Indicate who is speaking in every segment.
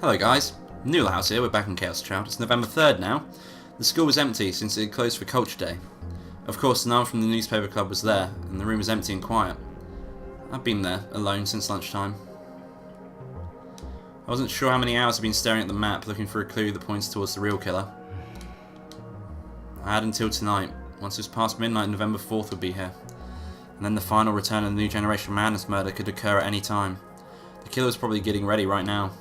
Speaker 1: Hello guys, NoodleHouse here, we're back in Chaos Child. It's November 3rd now. The school was empty since it had closed for Culture Day. Of course, no one from the newspaper club was there, and the room was empty and quiet. I've been there, alone, since lunchtime. I wasn't sure how many hours I'd been staring at the map, looking for a clue that points towards the real killer. I had until tonight. Once it was past midnight, November 4th would be here. And then the final return of the New Generation Madness murder could occur at any time. The killer was probably getting ready right now.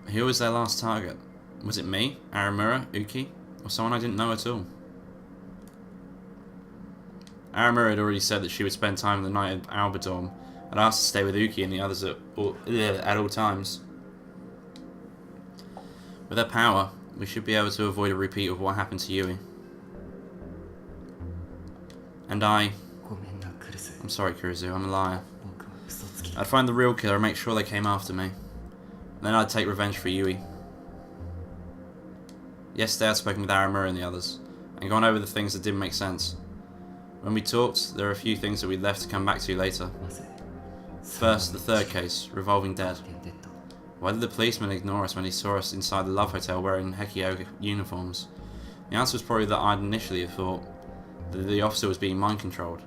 Speaker 1: Who was their last target? Was it me, Aramura, Uki, or someone I didn't know at all? Aramura had already said that she would spend time the night at Albadorm. I'd asked to stay with Uki and the others at all times. With her power, we should be able to avoid a repeat of what happened to Yui. And I'm sorry, Kurizu, I'm a liar. I'd find the real killer and make sure they came after me. Then I'd take revenge for Yui. Yesterday I'd spoken with Aramura and the others, and gone over the things that didn't make sense. When we talked, there are a few things that we'd left to come back to later. First, the third case, revolving dead. Why did the policeman ignore us when he saw us inside the Love Hotel wearing Hekio uniforms? The answer was probably that I'd initially thought that the officer was being mind-controlled.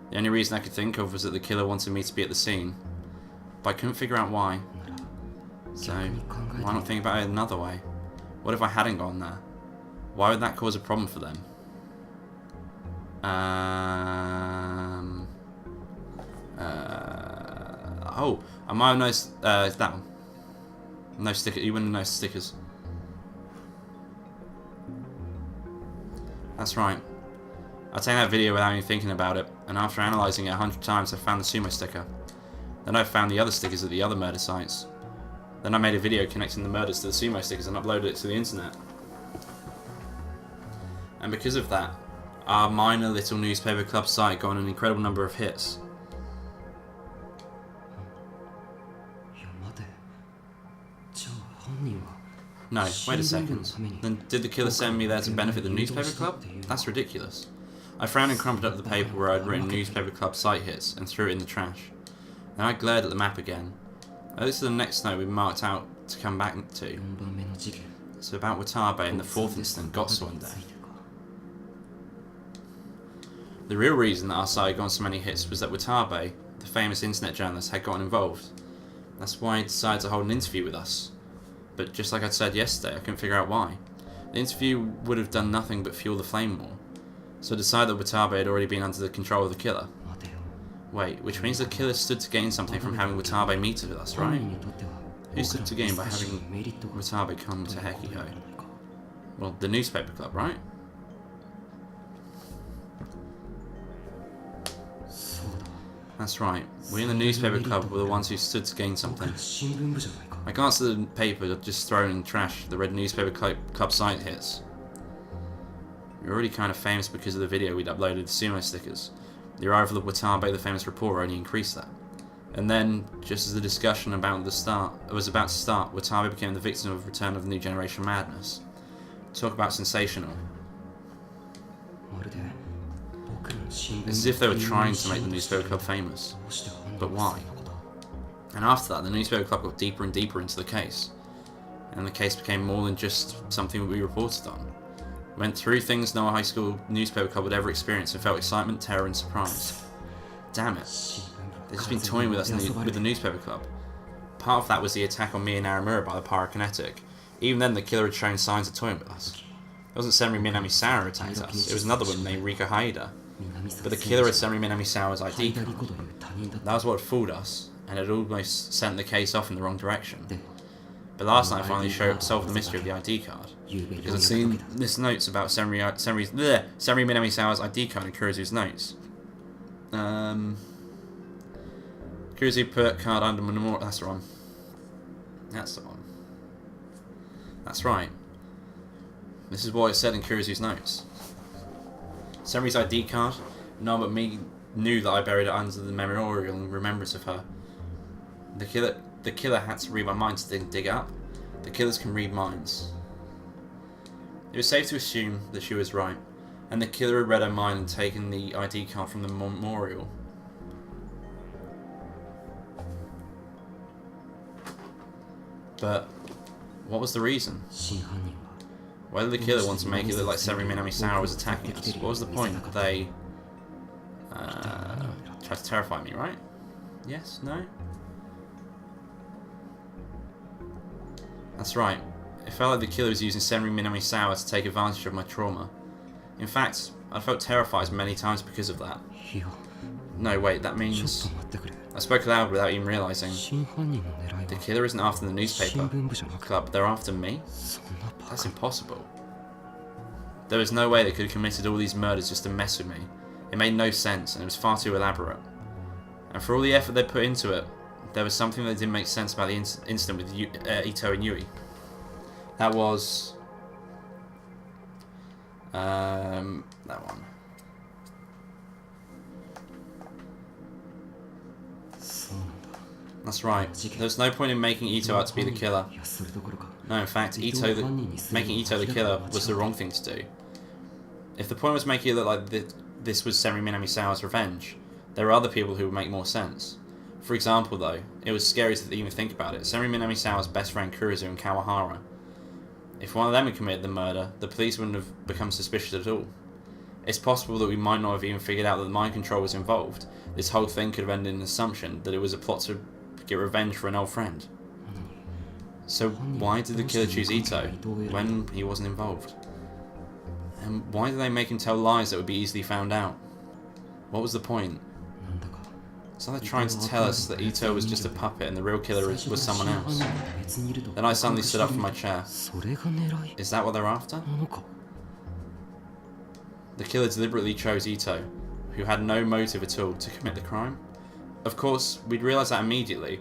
Speaker 1: The only reason I could think of was that the killer wanted me to be at the scene, but I couldn't figure out why. So, why not think about it another way? What if I hadn't gone there? Why would that cause a problem for them? Oh, I might have noticed, that one. No sticker, you wouldn't have noticed stickers. That's right. I taken that video without even thinking about it, and after analysing it 100 times I found the sumo sticker. Then I found the other stickers at the other murder sites. Then I made a video connecting the murders to the sumo stickers and uploaded it to the internet. And because of that, our minor little newspaper club site got an incredible number of hits. No, wait a second. Then did the killer send me there to benefit the newspaper club? That's ridiculous. I frowned and crumpled up the paper where I'd written newspaper club site hits and threw it in the trash. Then I glared at the map again. This is the next note we marked out to come back to. It's about Watabe and the fourth incident, Gotsuan Day. The real reason that our site had gotten so many hits was that Watabe, the famous internet journalist, had gotten involved. That's why he decided to hold an interview with us. But just like I said yesterday, I couldn't figure out why. The interview would have done nothing but fuel the flame more. So I decided that Watabe had already been under the control of the killer. Wait, which means the killer stood to gain something from having Watabe meet with us, right? Who stood to gain by having Watabe come to Hekio? Well, the newspaper club, right? That's right. We in the newspaper club were the ones who stood to gain something. I glanced at the paper just thrown in the trash. The red newspaper club site hits. We were already kind of famous because of the video we'd uploaded the sumo stickers. The arrival of Watabe, the famous reporter, only increased that. And then, just as the discussion was about to start, Watabe became the victim of Return of the New Generation Madness. Talk about sensational. It's as if they were trying to make the newspaper club famous. But why? And after that, the newspaper club got deeper and deeper into the case. And the case became more than just something that we reported on. Went through things no high school newspaper club would ever experience and felt excitement, terror and surprise. Damn it. They've just been toying with us with the newspaper club. Part of that was the attack on me and Aramura by the pyrokinetic. Even then the killer had shown signs of toying with us. It wasn't Senri Minami Sawa who attacked us, it was another woman named Rika Haida. But the killer had Senri Minami Sawa's ID card. That was what had fooled us, and had almost sent the case off in the wrong direction. But last night I finally solved the mystery of the ID card. Because I'd seen this notes about Senri Minami Sawa's ID card in Kurizu's notes. Kurizu put card under memorial. That's the one. That's the one. That's right. This is what it said in Kurizu's notes. Senri's ID card. No one but me knew that I buried it under the memorial in remembrance of her. The killer had to read my mind to dig it up. The killers can read minds. It was safe to assume that she was right. And the killer had read her mind and taken the ID card from the memorial. But what was the reason? Why did the killer want to make it look like Seiri Minamisawa was attacking us? What was the point? They tried to terrify me, right? Yes? No? That's right. It felt like the killer was using Seiri Minamisawa to take advantage of my trauma. In fact, I felt terrified many times because of that. No, wait, that means... I spoke aloud without even realising. The killer isn't after the newspaper club, they're after me? That's impossible. There was no way they could have committed all these murders just to mess with me. It made no sense, and it was far too elaborate. And for all the effort they put into it, there was something that didn't make sense about the incident with Itou and Yui. That was... that one. That's right. There was no point in making Itou out to be the killer. No, in fact, making Itou the killer was the wrong thing to do. If the point was making it look like this was Seiri Minamisawa's revenge, there are other people who would make more sense. For example, though, it was scary to even think about it. Seiri Minamisawa's best friend Kurizu and Kawahara. If one of them had committed the murder, the police wouldn't have become suspicious at all. It's possible that we might not have even figured out that the mind control was involved. This whole thing could have ended in an assumption that it was a plot to get revenge for an old friend. So why did the killer choose Itou when he wasn't involved? And why did they make him tell lies that would be easily found out? What was the point? So they're trying to tell us that Itou was just a puppet and the real killer was someone else. Then I suddenly stood up from my chair. Is that what they're after? The killer deliberately chose Itou, who had no motive at all to commit the crime. Of course, we'd realised that immediately,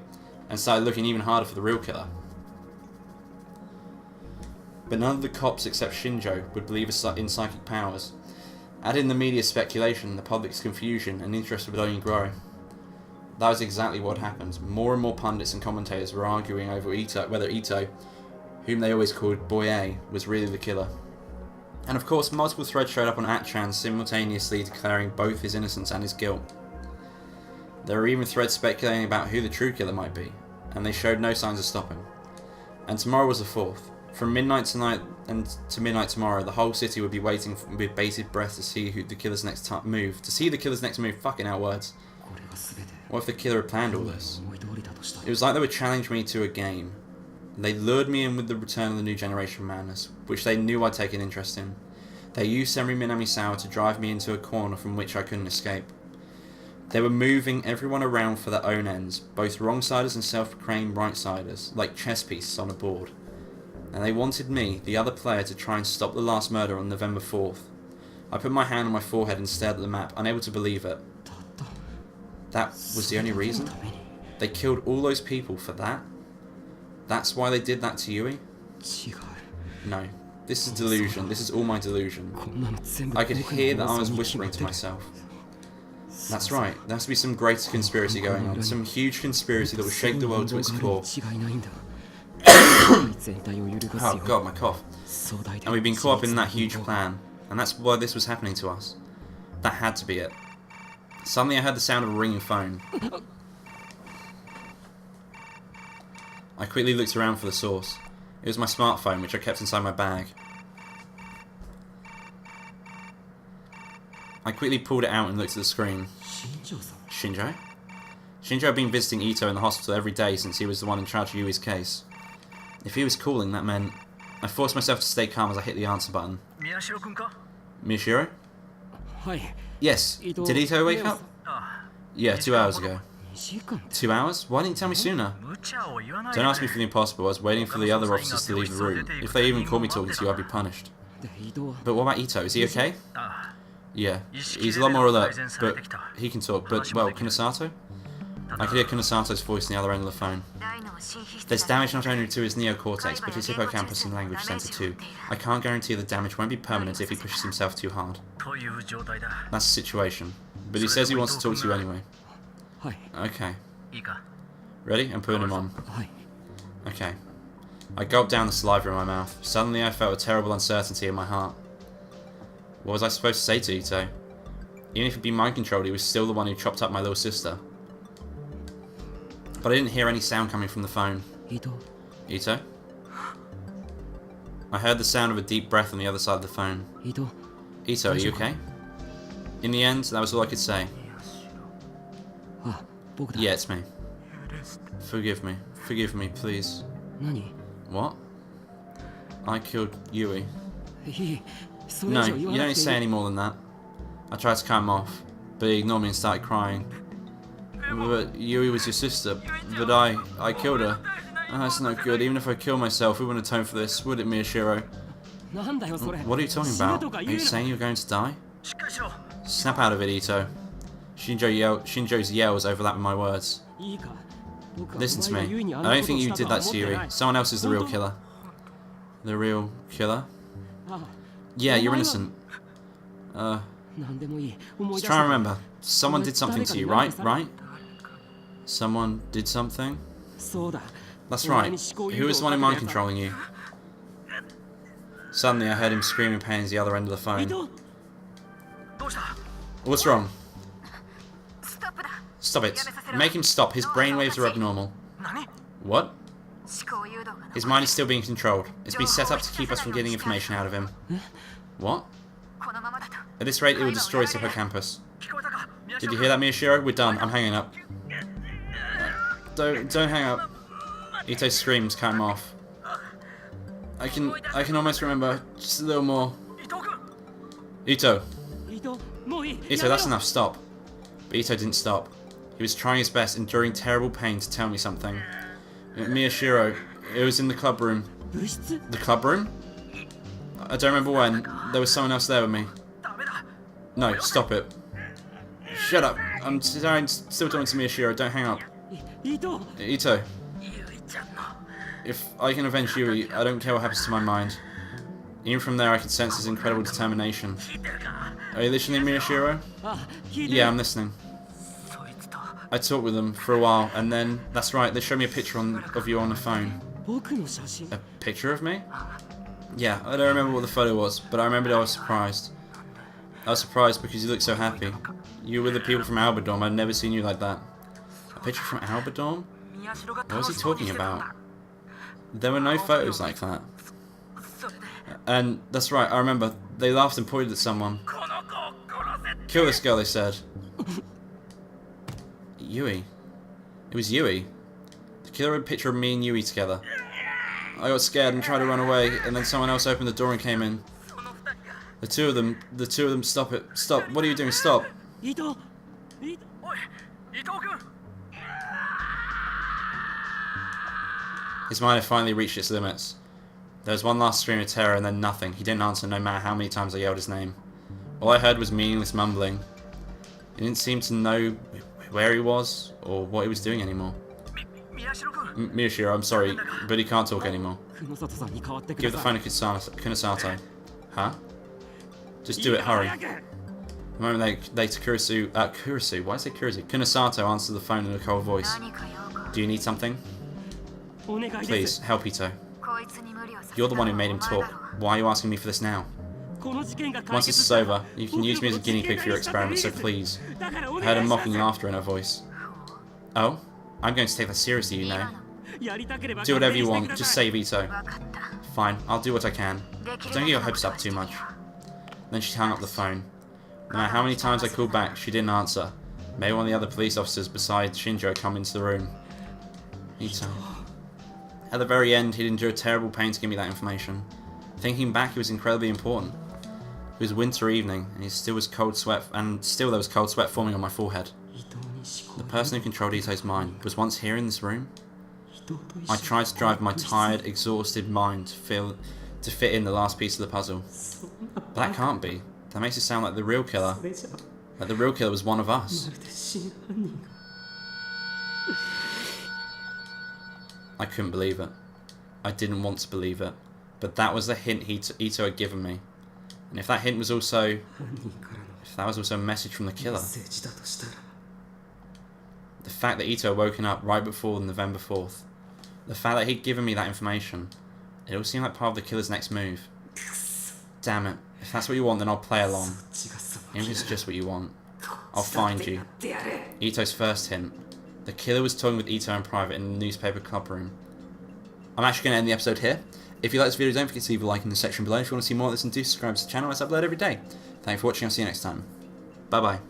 Speaker 1: and started looking even harder for the real killer. But none of the cops except Shinjo would believe in psychic powers. Add in the media's speculation, the public's confusion, and interest would only grow. That was exactly what happened. More and more pundits and commentators were arguing over whether Itou, whom they always called Boy A, was really the killer. And of course, multiple threads showed up on 8chan simultaneously declaring both his innocence and his guilt. There were even threads speculating about who the true killer might be, and they showed no signs of stopping. And tomorrow was the 4th. From midnight tonight and to midnight tomorrow, the whole city would be waiting with bated breath to see the killer's next move. Fucking hell, words. What if the killer had planned all this? It was like they would challenge me to a game. They lured me in with the return of the new generation madness, which they knew I'd take an interest in. They used Seiri Minamisawa to drive me into a corner from which I couldn't escape. They were moving everyone around for their own ends, both wrong-siders and self-proclaimed right-siders, like chess pieces on a board. And they wanted me, the other player, to try and stop the last murder on November 4th. I put my hand on my forehead and stared at the map, unable to believe it. That was the only reason? They killed all those people for that? That's why they did that to Yui? No. This is delusion. This is all my delusion. I could hear that I was whispering to myself. That's right. There has to be some greater conspiracy going on. Some huge conspiracy that will shake the world to its core. Oh god, my cough. And we've been caught up in that huge plan. And that's why this was happening to us. That had to be it. Suddenly I heard the sound of a ringing phone. I quickly looked around for the source. It was my smartphone, which I kept inside my bag. I quickly pulled it out and looked at the screen. Shinjo? Shinjo had been visiting Itou in the hospital every day since he was the one in charge of Yui's case. If he was calling, that meant... I forced myself to stay calm as I hit the answer button. Miyashiro? Yes. Did Itou wake up? Yeah, 2 hours ago. 2 hours? Why didn't you tell me sooner? Don't ask me for the impossible. I was waiting for the other officers to leave the room. If they even caught me talking to you, I'd be punished. But what about Itou? Is he okay? Yeah. He's a lot more alert, but he can talk. But, well, Kunosato? I could hear Kunosato's voice on the other end of the phone. There's damage not only to his neocortex, but his hippocampus and language centre too. I can't guarantee the damage won't be permanent if he pushes himself too hard. That's the situation. But he says he wants to talk to you anyway. Okay. Ready? I'm putting him on. Okay. I gulped down the saliva in my mouth. Suddenly I felt a terrible uncertainty in my heart. What was I supposed to say to Itou? Even if he'd been mind-controlled, he was still the one who chopped up my little sister. But I didn't hear any sound coming from the phone. Itou? I heard the sound of a deep breath on the other side of the phone. Itou, are you okay? In the end, that was all I could say. Yeah, it's me. Forgive me. Forgive me, please. What? I killed Yui. No, you don't need to say any more than that. I tried to calm him off, but he ignored me and started crying. But Yui was your sister, but I killed her. Oh, that's no good. Even if I kill myself, we wouldn't atone for this, would it, Miyashiro? What are you talking about? Are you saying you're going to die? Snap out of it, Itou. Shinjo's yells overlap my words. Listen to me. I don't think you did that to Yui. Someone else is the real killer. The real killer? Yeah, you're innocent. Just try and remember. Someone did something to you, right? Right? Someone did something? That's right. Who was the one in mind controlling you? Suddenly I heard him scream in pain at the other end of the phone. What's wrong? Stop it. Make him stop. His brainwaves are abnormal. What? His mind is still being controlled. It's been set up to keep us from getting information out of him. What? At this rate, it will destroy Hippocampus. Did you hear that, Miyashiro? We're done. I'm hanging up. Don't hang up. Itou screams, cut him off. I can almost remember just a little more. Itou, that's enough. Stop. But Itou didn't stop. He was trying his best, enduring terrible pain to tell me something. Miyashiro, it was in the club room. The club room? I don't remember when. There was someone else there with me. No, stop it. Shut up. I'm still talking to Miyashiro. Don't hang up. Itou. If I can avenge Yui, I don't care what happens to my mind. Even from there, I can sense his incredible determination. Are you listening, Miyashiro? Yeah, I'm listening. I talked with them for a while, and then, that's right, they showed me a picture of you on the phone. A picture of me? Yeah, I don't remember what the photo was, but I remembered I was surprised. I was surprised because you looked so happy. You were the people from Albadorm. I'd never seen you like that. A picture from Albadorm? What was he talking about? There were no photos like that. And that's right, I remember. They laughed and pointed at someone. Kill this girl, they said. Yui. It was Yui. The killer had a picture of me and Yui together. I got scared and tried to run away, and then someone else opened the door and came in. The two of them, stop it. Stop. What are you doing? Stop. His mind had finally reached its limits. There was one last scream of terror and then nothing. He didn't answer no matter how many times I yelled his name. All I heard was meaningless mumbling. He didn't seem to know where he was or what he was doing anymore. Miyashiro, I'm sorry, but he can't talk anymore. Give the phone to Kunosato. Huh? Just do it, hurry. The moment they Kurosu, why did I say Kurosu? Kunosato answered the phone in a cold voice. Do you need something? Please, help Itou. You're the one who made him talk. Why are you asking me for this now? Once this is over, you can use me as a guinea pig for your experiment, so please. I heard a mocking laughter in her voice. Oh? I'm going to take that seriously, you know. Do whatever you want, just save Itou. Fine, I'll do what I can. Don't get your hopes up too much. Then she hung up the phone. No matter how many times I called back, she didn't answer. Maybe one of the other police officers besides Shinjo come into the room. Itou. At the very end, he'd endured terrible pain to give me that information. Thinking back, it was incredibly important. It was a winter evening, and still there was cold sweat forming on my forehead. The person who controlled Itou's mind was once here in this room. I tried to drive my tired, exhausted mind to fit in the last piece of the puzzle. But that can't be. That makes it sound like the real killer. Like the real killer was one of us. I couldn't believe it. I didn't want to believe it. But that was the hint Itou had given me. And if that hint was also... if that was also a message from the killer... The fact that Itou had woken up right before November 4th. The fact that he'd given me that information. It all seemed like part of the killer's next move. Damn it. If that's what you want, then I'll play along. Even if it's just what you want. I'll find you. Itou's first hint. The killer was talking with Itou in private in the newspaper club room. I'm actually going to end the episode here. If you like this video, don't forget to leave a like in the section below. If you want to see more of this, and do subscribe to the channel as I upload every day. Thanks for watching, I'll see you next time. Bye bye.